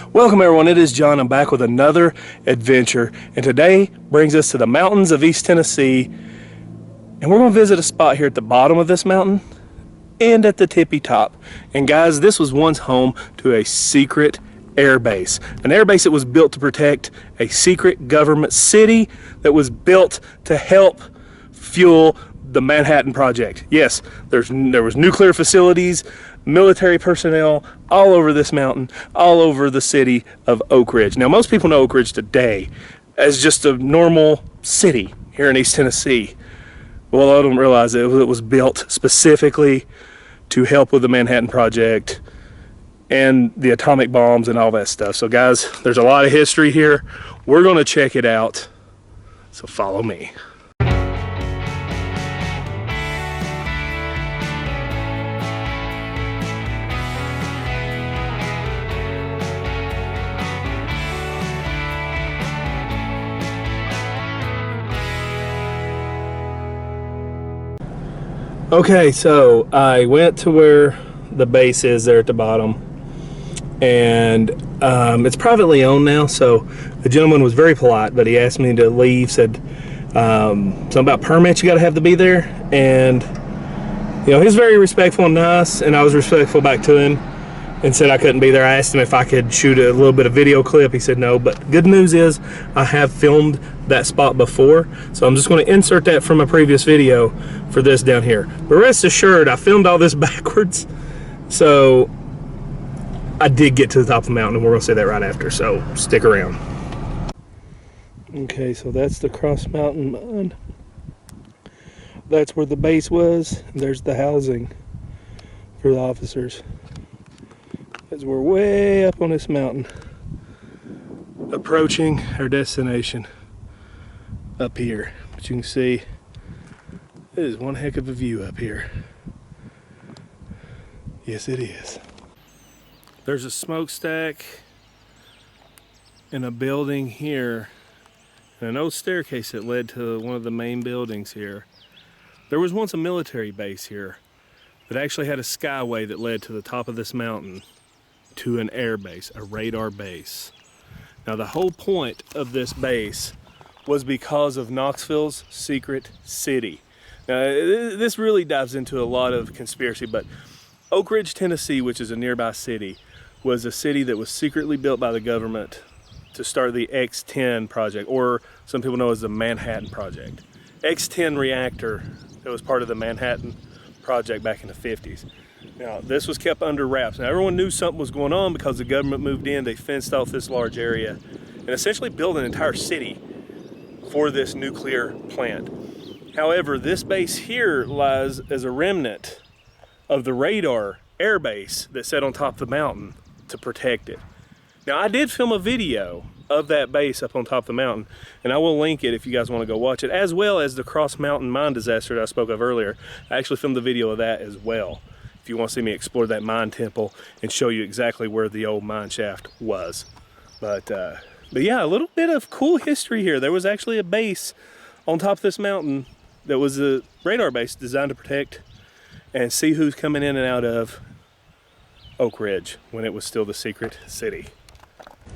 Welcome everyone, it is John. I'm back with another adventure, and today brings us to the mountains of East Tennessee, and we're going to visit a spot here at the bottom of this mountain and at the tippy top. And guys, this was once home to a secret air base, an air base that was built to protect a secret government city that was built to help fuel the Manhattan Project. Yes, there was nuclear facilities, military personnel all over this mountain, all over the city of Oak Ridge. Now, most people know Oak Ridge today as just a normal city here in East Tennessee. Well, I don't realize it was built specifically to help with the Manhattan Project and the atomic bombs and all that stuff. So guys, there's a lot of history here. We're going to check it out. So follow me. Okay, so I went to where the base is there at the bottom, and it's privately owned now. So the gentleman was very polite, but he asked me to leave, said something about permits you got to have to be there, and you know, he's very respectful and nice, and I was respectful back to him and said I couldn't be there. I asked him if I could shoot a little bit of video clip. He said no, but good news is I have filmed that spot before, so I'm just going to insert that from a previous video for this down here. But rest assured, I filmed all this backwards, so I did get to the top of the mountain, and we're going to say that right after, so stick around. Okay, so that's the Cross Mountain Mine. That's where the base was. There's the housing for the officers. As we're way up on this mountain, approaching our destination up here. But you can see it is one heck of a view up here. Yes, it is. There's a smokestack and a building here, and an old staircase that led to one of the main buildings here. There was once a military base here that actually had a skyway that led to the top of this mountain to an air base, a radar base. Now, the whole point of this base was because of Knoxville's secret city. Now, this really dives into a lot of conspiracy, but Oak Ridge, Tennessee, which is a nearby city, was a city that was secretly built by the government to start the X-10 project, or some people know as the Manhattan Project. X-10 reactor that was part of the Manhattan Project back in the 50s. Now, this was kept under wraps. Now, everyone knew something was going on because the government moved in, they fenced off this large area, and essentially built an entire city for this nuclear plant. However, this base here lies as a remnant of the radar air base that sat on top of the mountain to protect it. Now, I did film a video of that base up on top of the mountain, and I will link it if you guys want to go watch it, as well as the Cross Mountain mine disaster that I spoke of earlier. I actually filmed a video of that as well, if you want to see me explore that mine temple and show you exactly where the old mine shaft was. But yeah, a little bit of cool history here. There was actually a base on top of this mountain that was a radar base designed to protect and see who's coming in and out of Oak Ridge when it was still the secret city.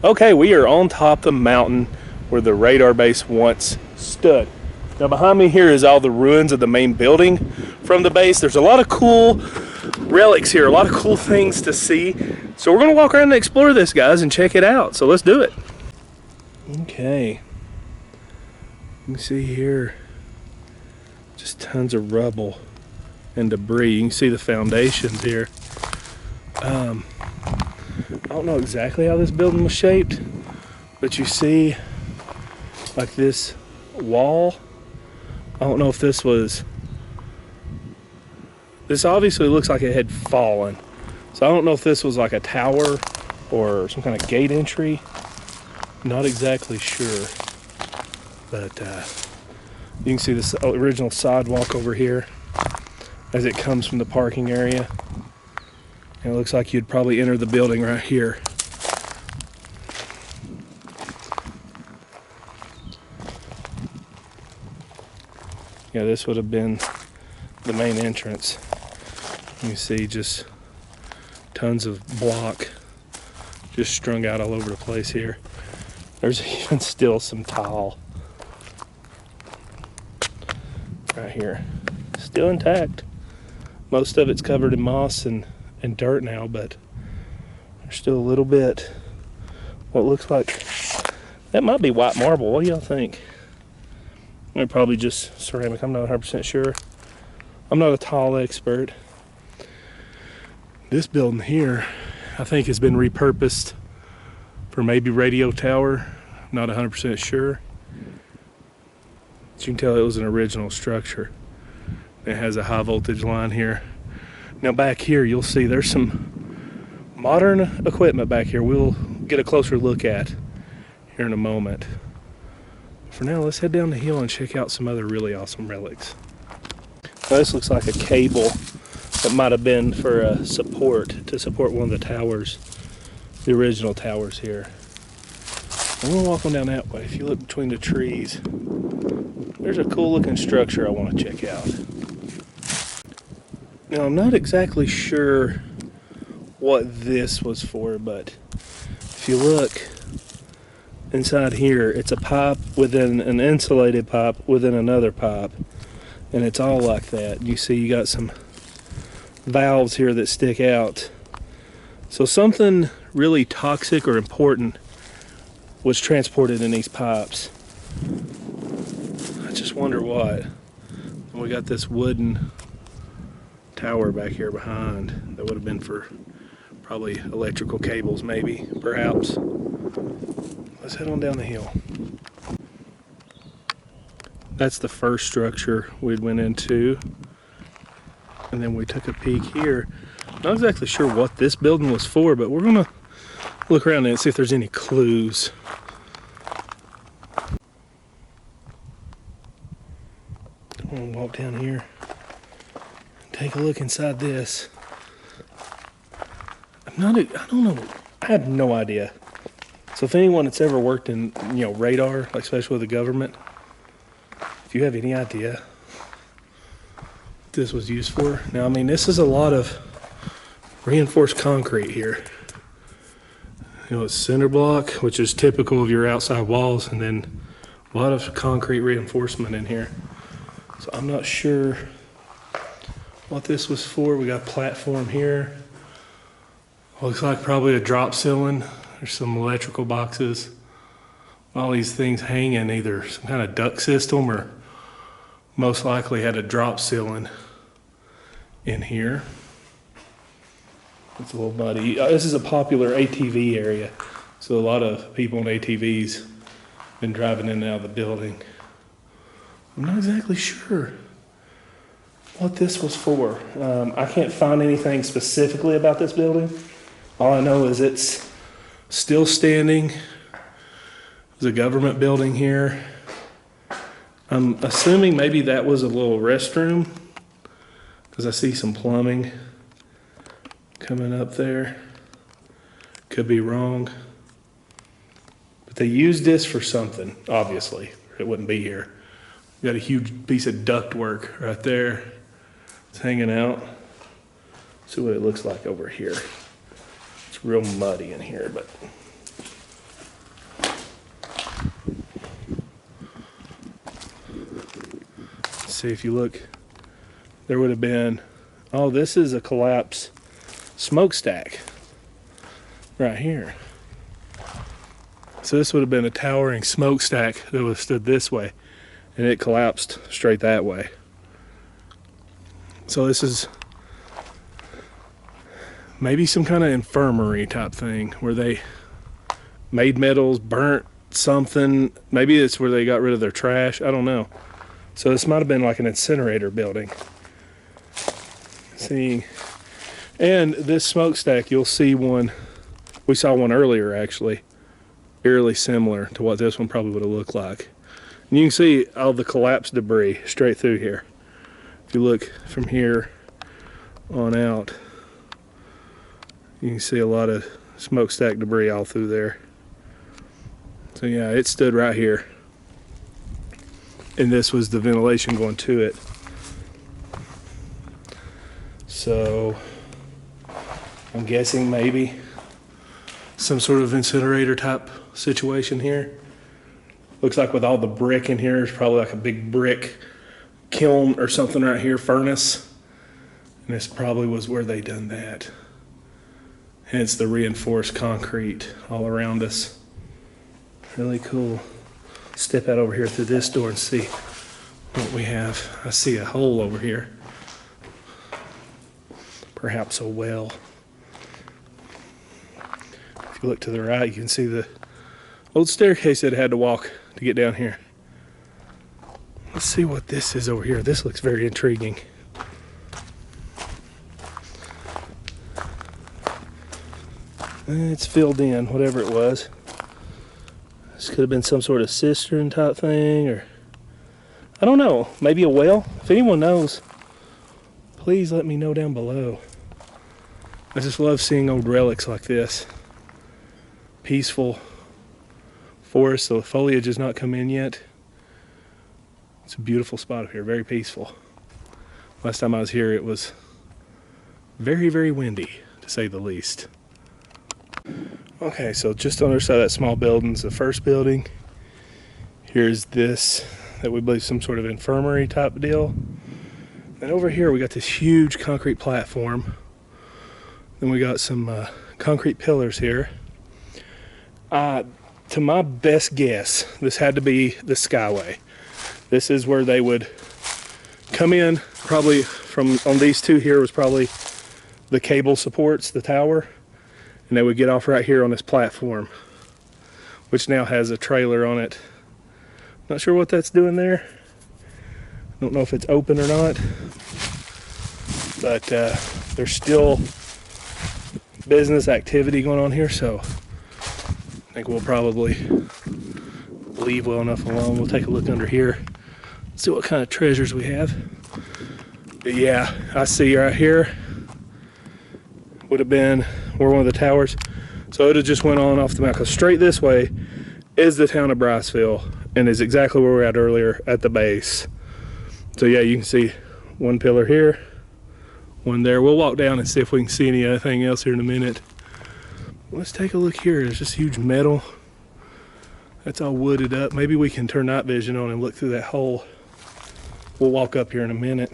Okay, we are on top of the mountain where the radar base once stood. Now, behind me here is all the ruins of the main building from the base. There's a lot of cool relics here, a lot of cool things to see. So we're going to walk around and explore this, guys, and check it out. So let's do it. Okay. You can see here just tons of rubble and debris. You can see the foundations here. I don't know exactly how this building was shaped, but you see like this wall. I don't know if this obviously looks like it had fallen. So I don't know if this was like a tower or some kind of gate entry. Not exactly sure. But you can see this original sidewalk over here as it comes from the parking area. And it looks like you'd probably enter the building right here. Yeah, this would have been the main entrance. You see just tons of block just strung out all over the place here. There's even still some tile right here, still intact. Most of it's covered in moss and dirt now, but there's still a little bit. What looks like, that might be white marble. What do y'all think? Or probably just ceramic, I'm not 100% sure. I'm not a tile expert. This building here, I think has been repurposed for maybe radio tower. I'm not 100% sure. But you can tell it was an original structure. It has a high voltage line here. Now back here, you'll see there's some modern equipment back here. We'll get a closer look at here in a moment. For now, let's head down the hill and check out some other really awesome relics. Now, this looks like a cable that might have been for to support one of the towers, the original towers here. I'm gonna walk on down that way. If you look between the trees, there's a cool looking structure I want to check out. Now, I'm not exactly sure what this was for, but if you look inside here, it's a pipe within an insulated pipe within another pipe, and it's all like that. You see you got some valves here that stick out. So something really toxic or important was transported in these pipes. I just wonder what. And we got this wooden tower back here behind that would have been for probably electrical cables, maybe, perhaps. Let's head on down the hill. That's the first structure we went into. And then we took a peek here. Not exactly sure what this building was for, but we're gonna look around and see if there's any clues. I'm gonna walk down here and take a look inside this. I don't know, I have no idea. So if anyone that's ever worked in, radar, like especially with the government, if you have any idea what this was used for. Now, I mean, this is a lot of reinforced concrete here. It's cinder block, which is typical of your outside walls, and then a lot of concrete reinforcement in here. So I'm not sure what this was for. We got a platform here. Looks like probably a drop ceiling. There's some electrical boxes. All these things hang in either some kind of duct system or most likely had a drop ceiling in here. It's a little muddy. This is a popular ATV area, so a lot of people on ATVs been driving in and out of the building. I'm not exactly sure what this was for. I can't find anything specifically about this building. All I know is it's still standing. There's a government building here. I'm assuming maybe that was a little restroom because I see some plumbing coming up there. Could be wrong. But they used this for something, obviously. It wouldn't be here. We got a huge piece of ductwork right there. It's hanging out. See what it looks like over here. It's real muddy in here, but see if you look, there would have been, oh, this is a collapsed smokestack right here. So this would have been a towering smokestack that would have stood this way, and it collapsed straight that way. So this is maybe some kind of infirmary type thing where they made metals, burnt something. Maybe it's where they got rid of their trash. I don't know. So this might have been like an incinerator building. See, and this smokestack, you'll see one. We saw one earlier, actually, eerily similar to what this one probably would have looked like. And you can see all the collapsed debris straight through here. If you look from here on out, you can see a lot of smokestack debris all through there. So yeah, it stood right here. And this was the ventilation going to it. So I'm guessing maybe some sort of incinerator type situation here. Looks like with all the brick in here, there's probably like a big brick kiln or something right here, furnace. And this probably was where they done that. Hence the reinforced concrete all around us. Really cool. Step out over here through this door and see what we have. I see a hole over here. Perhaps a well. If you look to the right, you can see the old staircase that had to walk to get down here. Let's see what this is over here. This looks very intriguing. It's filled in, whatever it was. This could have been some sort of cistern type thing, or I don't know, maybe a well. If anyone knows, please let me know down below. I just love seeing old relics like this. Peaceful forest, the foliage has not come in yet. It's a beautiful spot up here, very peaceful. Last time I was here, it was very, very windy, to say the least. Okay, so just on the other side of that small building is the first building. Here's this, that we believe some sort of infirmary type deal. And over here we got this huge concrete platform. Then we got some concrete pillars here. To my best guess, this had to be the Skyway. This is where they would come in, probably from on these two here was probably the cable supports, the tower. And they would get off right here on this platform, which now has a trailer on it. Not sure what that's doing there. Don't know if it's open or not. But there's still business activity going on here, so I think we'll probably leave well enough alone. We'll take a look under here, see what kind of treasures we have. But yeah, I see right here would have been where one of the towers, so it would have just went on off the map, because straight this way is the town of Briceville and is exactly where we were at earlier at the base. So yeah, you can see one pillar here, one there. We'll walk down and see if we can see anything else here in a minute. Let's take a look here. There's this huge metal that's all wooded up. Maybe we can turn night vision on and look through that hole. We'll walk up here in a minute.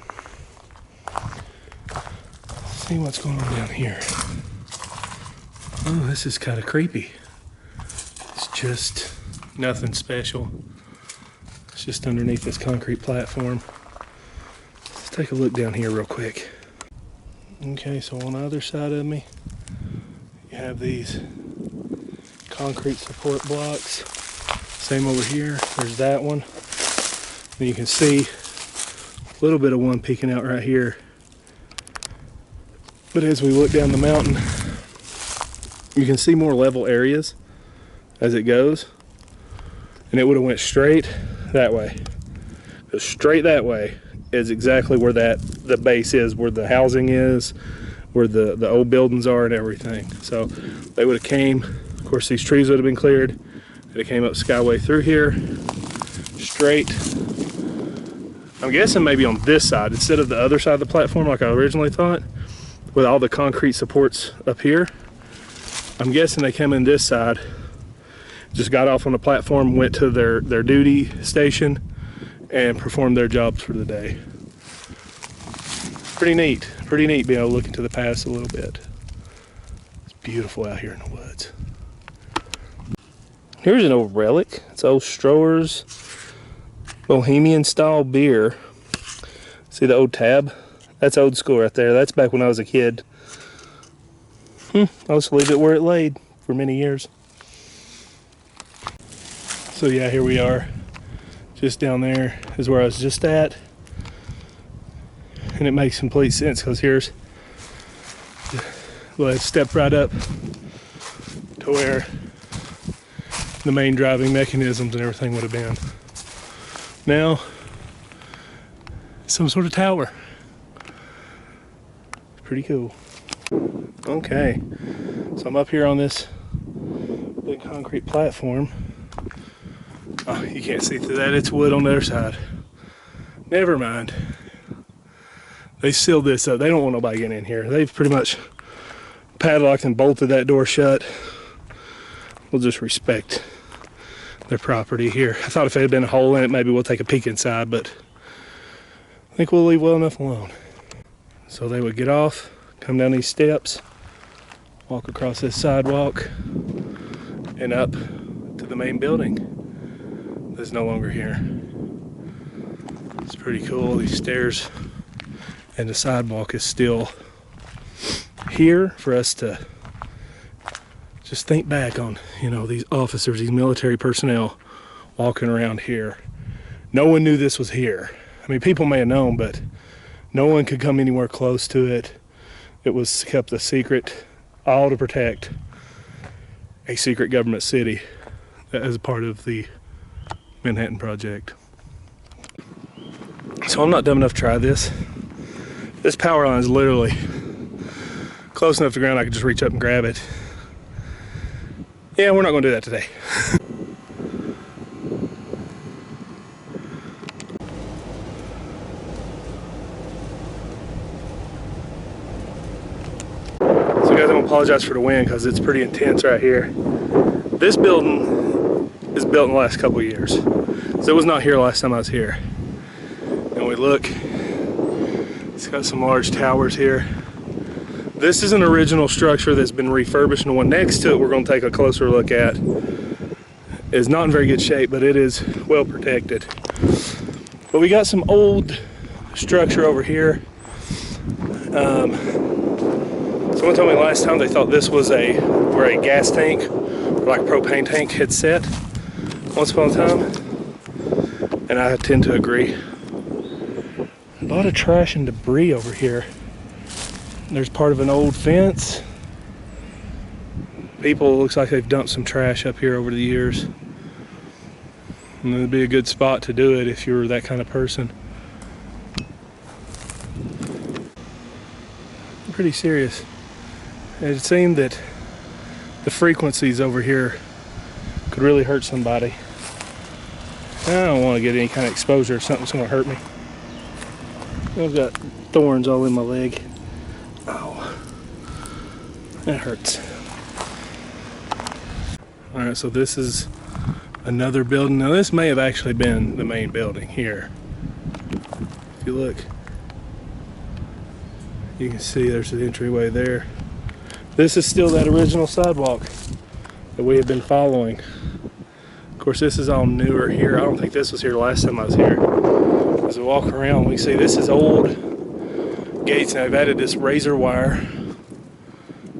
See what's going on down here. Oh, this is kind of creepy. It's just nothing special. It's just underneath this concrete platform. Let's take a look down here real quick. Okay, so on the other side of me, you have these concrete support blocks. Same over here, there's that one. And you can see a little bit of one peeking out right here. But as we look down the mountain, you can see more level areas as it goes. And it would have went straight that way. Go straight that way is exactly where the base is, where the housing is, where the old buildings are and everything. So they would have came, of course these trees would have been cleared. They came up Skyway through here, straight. I'm guessing maybe on this side instead of the other side of the platform like I originally thought, with all the concrete supports up here. I'm guessing they came in this side, just got off on the platform, went to their duty station and performed their jobs for the day. Pretty neat being able to look into the past a little bit. It's beautiful out here in the woods. Here's an old relic. It's old Stroher's Bohemian style beer. See the old tab? That's old school right there. That's back when I was a kid. I'll just leave it where it laid for many years. So yeah, here we are. Just down there is where I was just at. And it makes complete sense because here's, well, it stepped right up to where the main driving mechanisms and everything would have been. Now, some sort of tower. Pretty cool. Okay, so I'm up here on this big concrete platform. Oh, you can't see through that, it's wood on the other side. Never mind. They sealed this up. They don't want nobody getting in here. They've pretty much padlocked and bolted that door shut. we'll just respect their property here. I thought if it had been a hole in it, maybe we'll take a peek inside, but I think we'll leave well enough alone. So they would get off, come down these steps, walk across this sidewalk, and up to the main building that's no longer here. It's pretty cool. These stairs and the sidewalk is still here for us to just think back on, you know, these officers, these military personnel walking around here. No one knew this was here. I mean, people may have known, but no one could come anywhere close to it. It was kept a secret, all to protect a secret government city as a part of the Manhattan Project. So I'm not dumb enough to try this. This power line is literally close enough to the ground I could just reach up and grab it. Yeah, we're not going to do that today. So guys, I want to apologize for the wind because it's pretty intense right here. This building is built in the last couple of years. So it was not here last time I was here. And we look, it's got some large towers here. This is an original structure that's been refurbished, and the one next to it we're going to take a closer look at. It's not in very good shape, but it is well protected. But we got some old structure over here. Someone told me last time they thought this was where a gas tank, or like propane tank, had set once upon a time, and I tend to agree. A lot of trash and debris over here. There's part of an old fence. People, looks like they've dumped some trash up here over the years. And it'd be a good spot to do it if you were that kind of person. I'm pretty serious. It seemed that the frequencies over here could really hurt somebody. I don't want to get any kind of exposure or something that's going to hurt me. I've got thorns all in my leg. Oh, that hurts. All right, so this is another building. Now this may have actually been the main building here. If you look, you can see there's the entryway there. This is still that original sidewalk that we have been following. Of course, this is all newer here. I don't think this was here last time I was here. As we walk around, we see this is old gates, and I've added this razor wire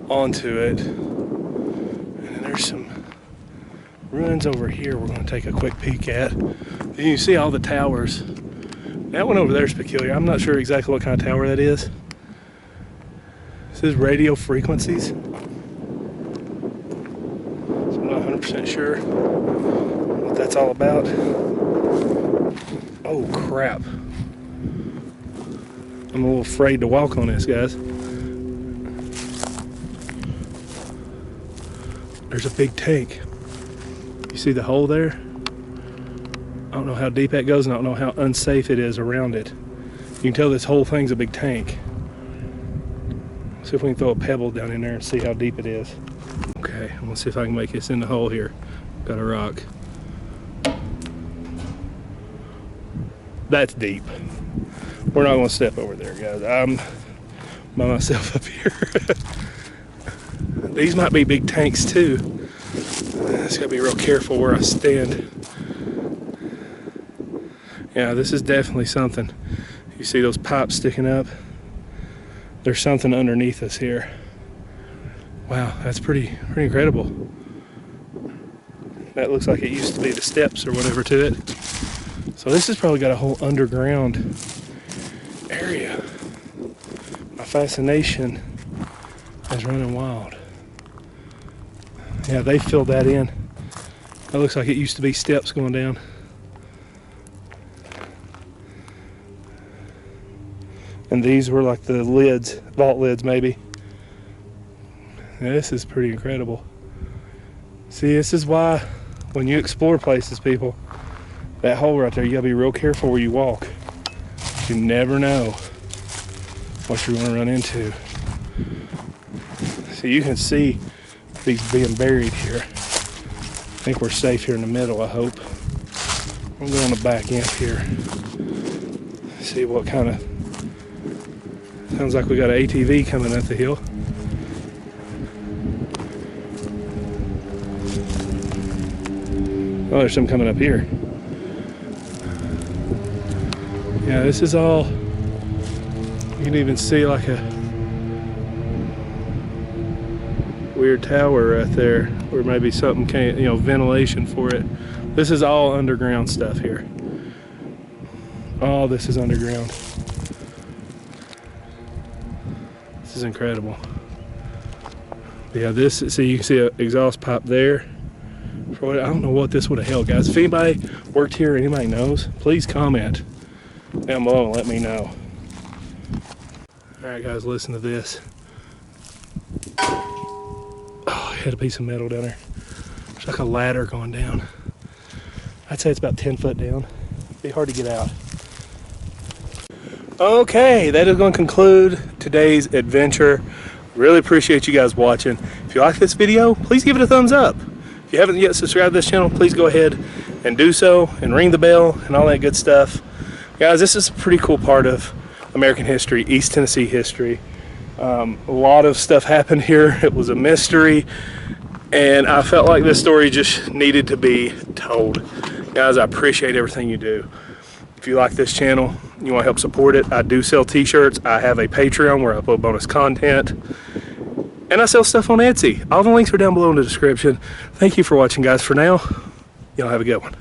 onto it. And then there's some ruins over here we're going to take a quick peek at. You can see all the towers. That one over there is peculiar. I'm not sure exactly what kind of tower that is. This is radio frequencies. So I'm not 100% sure what that's all about. Oh crap. I'm a little afraid to walk on this, guys. There's a big tank. You see the hole there? I don't know how deep that goes, and I don't know how unsafe it is around it. You can tell this whole thing's a big tank. See if we can throw a pebble down in there and see how deep it is. Okay, I'm gonna see if I can make this in the hole here. Got a rock. That's deep. We're not gonna step over there, guys. I'm by myself up here. These might be big tanks too. I just gotta be real careful where I stand. Yeah, this is definitely something. You see those pipes sticking up? There's something underneath us here. Wow, that's pretty incredible. That looks like it used to be the steps or whatever to it. So this has probably got a whole underground area. My fascination is running wild. Yeah, they filled that in. That looks like it used to be steps going down. And these were like the lids, vault lids maybe. Yeah, this is pretty incredible. See, this is why when you explore places, people, that hole right there, you gotta be real careful where you walk. You never know what you're gonna run into. So you can see these being buried here. think we're safe here in the middle, I hope. I'm going to back end here. See what kind of... Sounds like we got an ATV coming up the hill. Oh, there's some coming up here. Yeah, this is all... You can even see like a weird tower right there, or maybe something can't, you know, ventilation for it. This is all underground stuff here. All this is underground. This is incredible. But yeah, this, see, you can see an exhaust pipe there. I don't know what this would have held, guys. If anybody worked here, anybody knows, please comment down below and let me know. All right, guys, listen to this. Oh, I had a piece of metal down there. It's like a ladder going down. I'd say it's about 10 foot down. It'd be hard to get out. Okay, that is going to conclude today's adventure. Really appreciate you guys watching. If you like this video, please give it a thumbs up. If you haven't yet subscribed to this channel, please go ahead and do so, and ring the bell and all that good stuff. Guys, this is a pretty cool part of American history, East Tennessee history. A lot of stuff happened here. It was a mystery, and I felt like this story just needed to be told. Guys, I appreciate everything you do. If you like this channel, you want to help support it, I do sell t-shirts. I have a Patreon where I upload bonus content. And I sell stuff on Etsy. All the links are down below in the description. Thank you for watching, guys. For now, y'all have a good one.